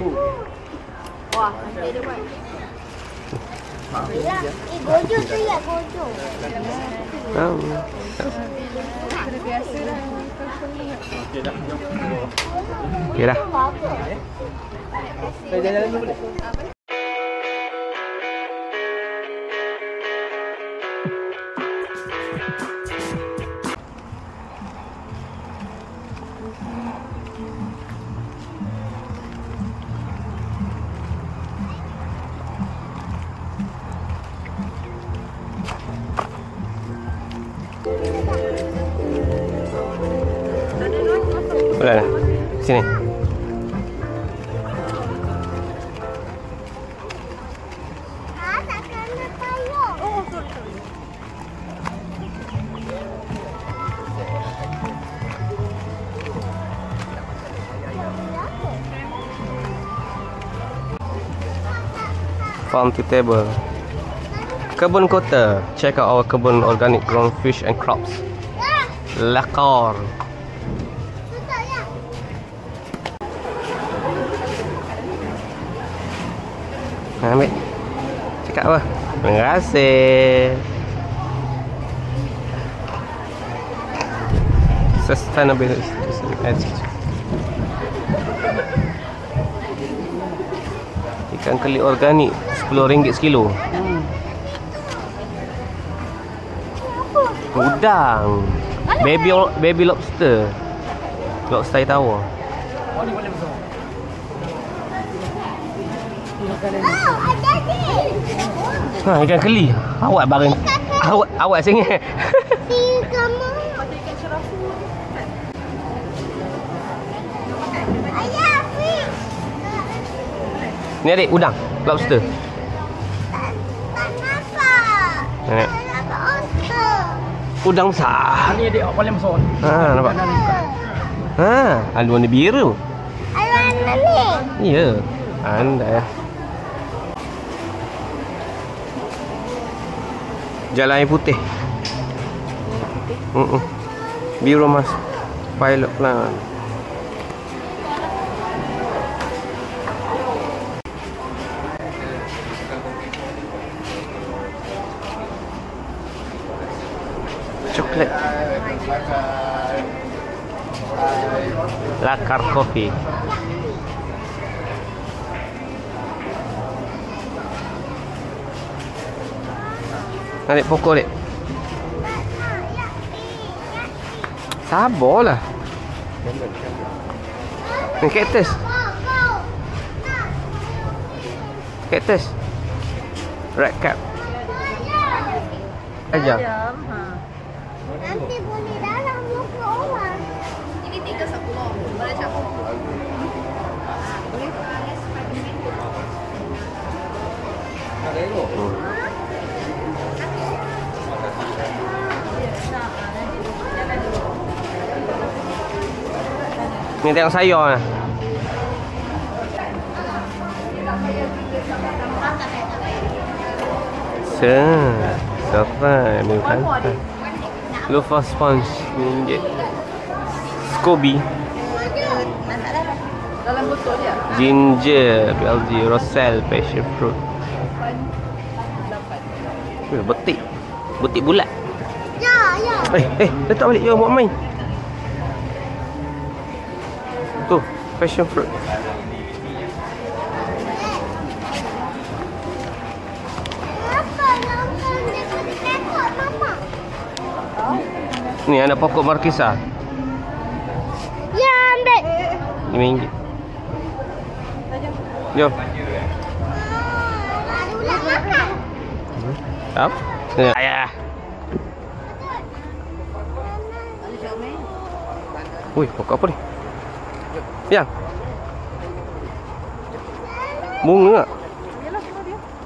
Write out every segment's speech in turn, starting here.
Wah, nanti dia buat. Gojo tu ya, gojo. Terbiasa dah. Okey dah. Okey dah. Saya jalan dulu boleh? Boleh dah. Sini. Tak kena payung. Oh, sorry. Farm to table. Kebun kota. Check out our kebun organic grown fish and crops. Lakar. Ambil. Cakap apa? Terima kasih. Sustainable attitude. Ikan keli organik RM10 sekilo. Udang. Baby lobster. Lobster tower. Oh, ni boleh besar. Ada ni. Ikan keli. Awak barang. Awak sengih. Tiga mana? Ayah, fish. Ni adik udang, lobster. Tak nampak. Ni. Tak nampak otter. Udang besar. Ni adik paling besar. Nampak. Ada warna biru. Ada ni. Ya. Andai. Jalan air putih. Biru mas. Pilot plant. Coklat. Lakar kopi. Adik pokok adik. Sabarlah. Ni kaktus. Kaktus. Red cap. Ajar. Nanti boleh dalam muka orang. Ini 310. Boleh campur. Ni tengok sayur ni. Sampai ni kan. Lofa sponge RM1. Scoby. Dalam botol dia. Ginger, BLG, Roselle, passion fruit. Betik. Betik bulat. Ya. Letak balik je buat main. Tu, passion fruit. Apa nampak dia boleh tengok mama? Ni ada pokok markisa. Ya, ambil. RM5. Jom. Ada ulat makan. Apa? Ayah. Ui, pokok apa ni? Yang bunga.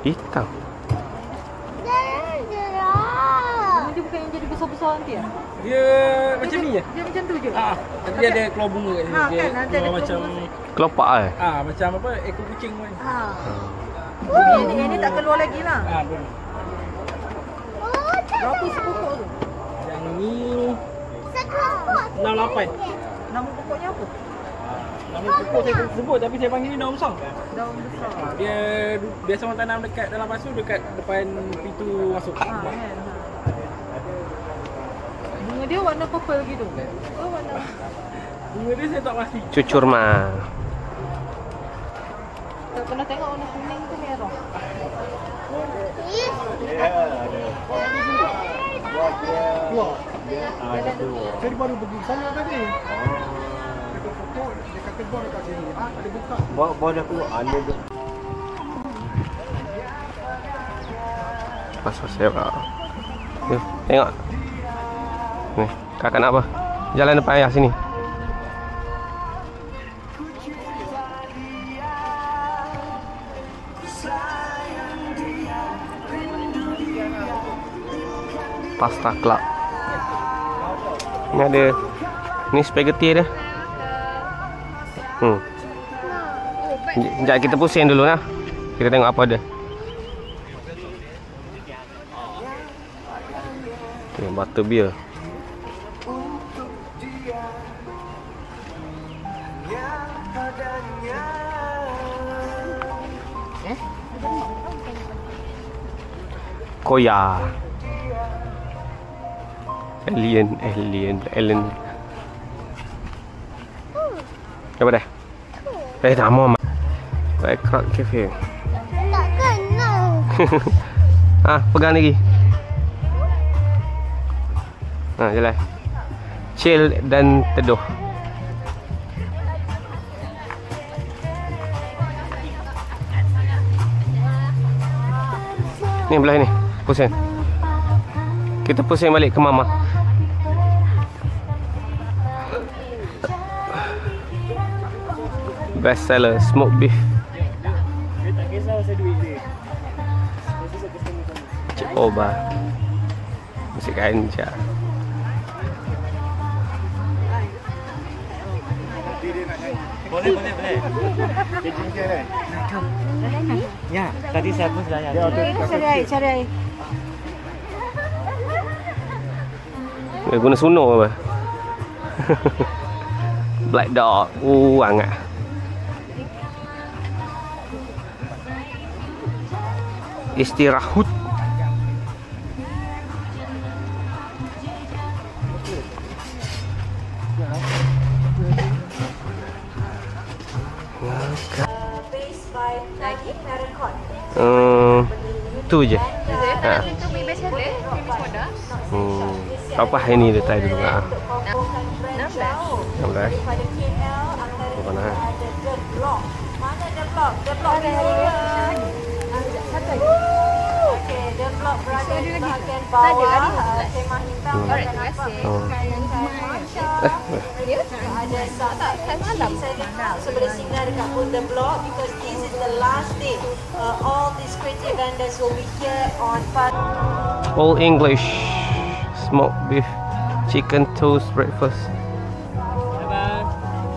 Hitam. Jangan gerak. Dia bukan yang jadi besar-besar nanti ya? Dia macam ni je. Dia macam tu je. Tapi dia ada keluar bunga kat sini. Ha, Dia kan, nanti ada macam Kelopak eh? macam apa? Ekor kucing pun. Yang ni tak keluar lagi lah. Boleh. Oh, tak. Berapa sepokok tu? Yang ni Sekelompok. 68. Nama pokoknya apa? Nama pokok saya sebut tapi saya panggil ni daun besar. Daun besar. Dia biasa orang tanam dekat dalam pasu dekat depan pintu masuk. Ha, kan. Bunga dia warna purple gitu. Oh, warna. Bunga dia saya tak pasti. Cucurma. Tak pernah tengok warna kuning tu merah. Saya baru pergi sana tadi. Dekat pokok, dekat kebun dekat sini. Ada buka. Bawa dah keluar. Ada tu. Pasal sewa. Ni, tengok. Ni, kakak nak apa? Jalan depan ayah sini. Pasta Club. Ni ada. Ni spaghetti dia. Sekejap kita pusing dulu lah. Kita tengok apa dia. Okay, butter beer. Koya. Alien. Apa dah? Tak mau. Baik Crowd Cafe. Tak kenal. Pegang lagi. Jalan. Chill dan teduh. Ni belah ni. Pusing. Kita pusing balik ke mama. Best seller smoked beef. Dia tak kisah pasal duit dia. Cik Oba. Musik ganja. Boleh. Dia jingkir kan? Ya, tadi saya pun sudah ada. Cari air. Dia guna suno apa? Black dog. Hangat. Istirahat. Tu je. Itu mie base ada, mie soda. Apa ini dia tadi dulu? 16. 16. Mana? Mana the block? The block ni. Okey, the block berada di bahagian bawah. Kemah hitam. Alright, terima kasih. Ada satu sebelah sini dekat pun the block because this is the last day. All these creative vendors will be here on All English smoked beef chicken toast breakfast.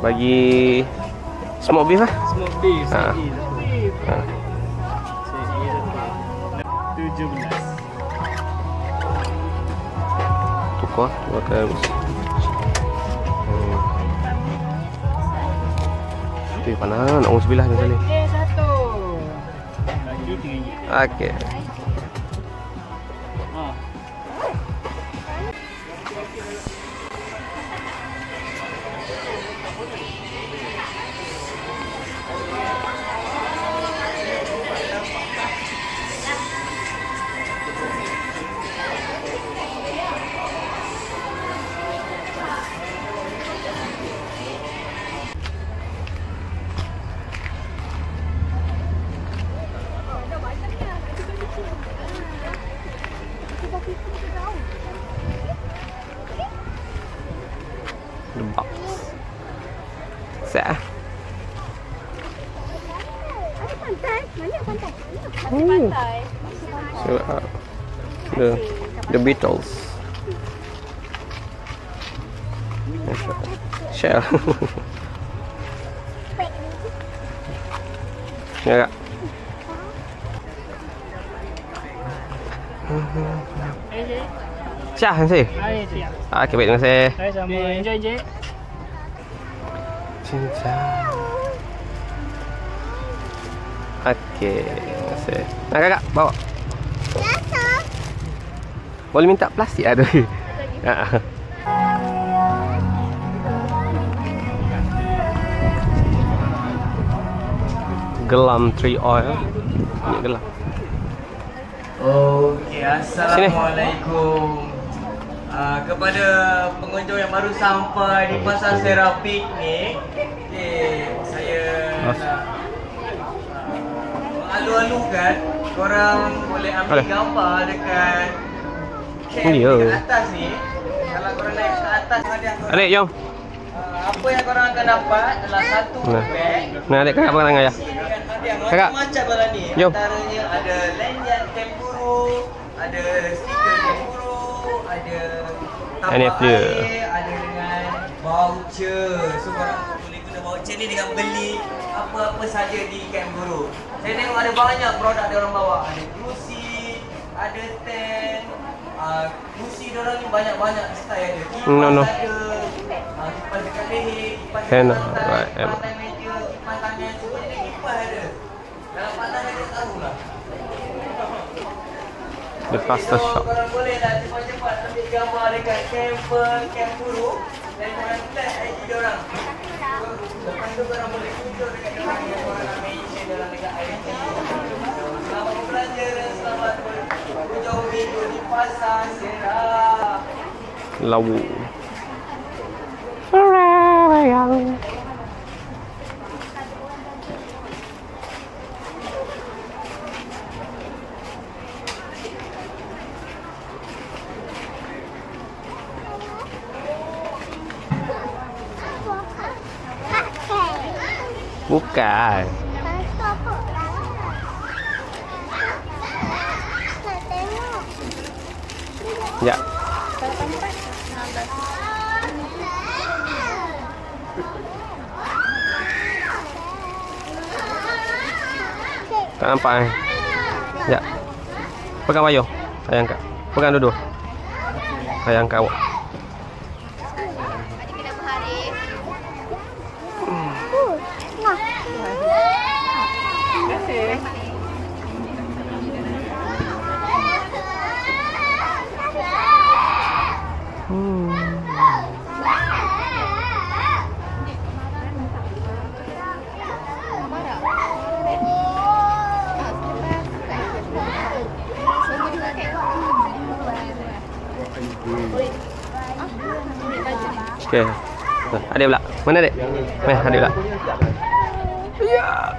Bagi smoked beef lah. Smoke beef. Ha. Ha. 17. Tukar terus. Panas nak sebelah ni sekali. Satu. Lagi RM3. Okey. The box. Sah. Ada pantai. Mana pantai? pantai. So, the Beatles. Shell. Ya kak. Syah, terima kasih. Okey, baik, terima kasih. Saya sama. Enjoy je. Cinta. Okey. Terima kasih. Nah, kakak bawa. Biasa. Boleh minta plastik ada. Ha. Gelam tree oil. Ini gelam. Okey, Assalamualaikum. Kepada pengunjung yang baru sampai di Pasar Serapik ni, saya nak alu-alukan korang boleh ambil gambar dekat camp dekat atas ni. Kalau korang naik ke atas ada Adik, jom. apa yang korang akan dapat adalah satu beg. Nah, adik kakak pegang ayah. Kakak. Macam-macam dalam ni. Jom. Antaranya ada lanyard kenguru, ada stiker kenguru, ada tapak dia. air, ada dengan voucher. So korang boleh guna voucher ni dengan beli apa-apa saja di kenguru. Saya tengok ada banyak produk dia orang bawa. Ada kerusi, ada tent. Kerusi dia orang ni banyak-banyak style ada. Kipas ada. Kipas dekat leher, kipas dekat lantai, kipas meja, kipas tangan, semua jenis kipas ada. Kalau pandang dia tahulah. The faster shop. Korang boleh lah cepat-cepat ambil gambar dekat kenguru dan korang tag IG diorang. Lepas tu korang boleh tunjuk dekat diorang yang korang nak mention diorang dekat IG. Selamat berbelanja dan selamat berhujung minggu di Pasar Serap. Lawu. Sayang. Bukan. Ya. Tak nampak eh. Ya. Pegang Bayu. Saya angkat. Pegang duduk. Saya angkat awak. Okey. Adik pula. Mana adik? Adik pula. Ya.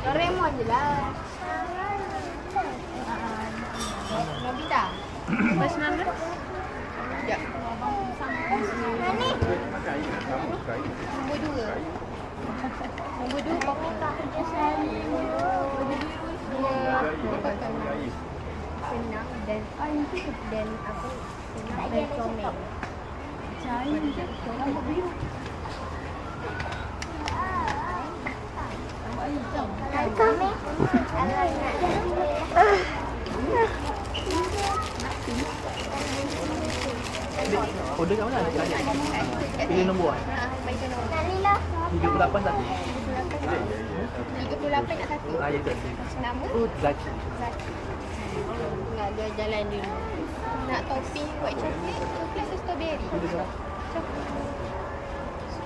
Doraemon je lah. Nobita. Pas 19? Ya. Mana? Nombor 2. Nombor 2 pakai tak kerja sekali. Senang dan dan apa? Senang dan comel. Cari nombor biru. Order kat mana nak cari? Pilih nombor kan? Nalila. 38 satu. 38 nak satu. Ya betul. Nama? Zaki. Nak dia jalan dulu. Nak topping white chocolate, coklat atau strawberry? Coklat.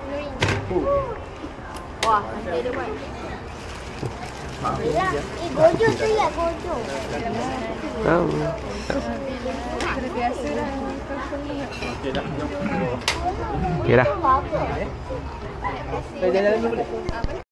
RM10. Wah, nanti ada buat. Gojo tu ya, gojo. Biasa lah. Okey dah. Okey dah. Apa? Jalan dulu boleh?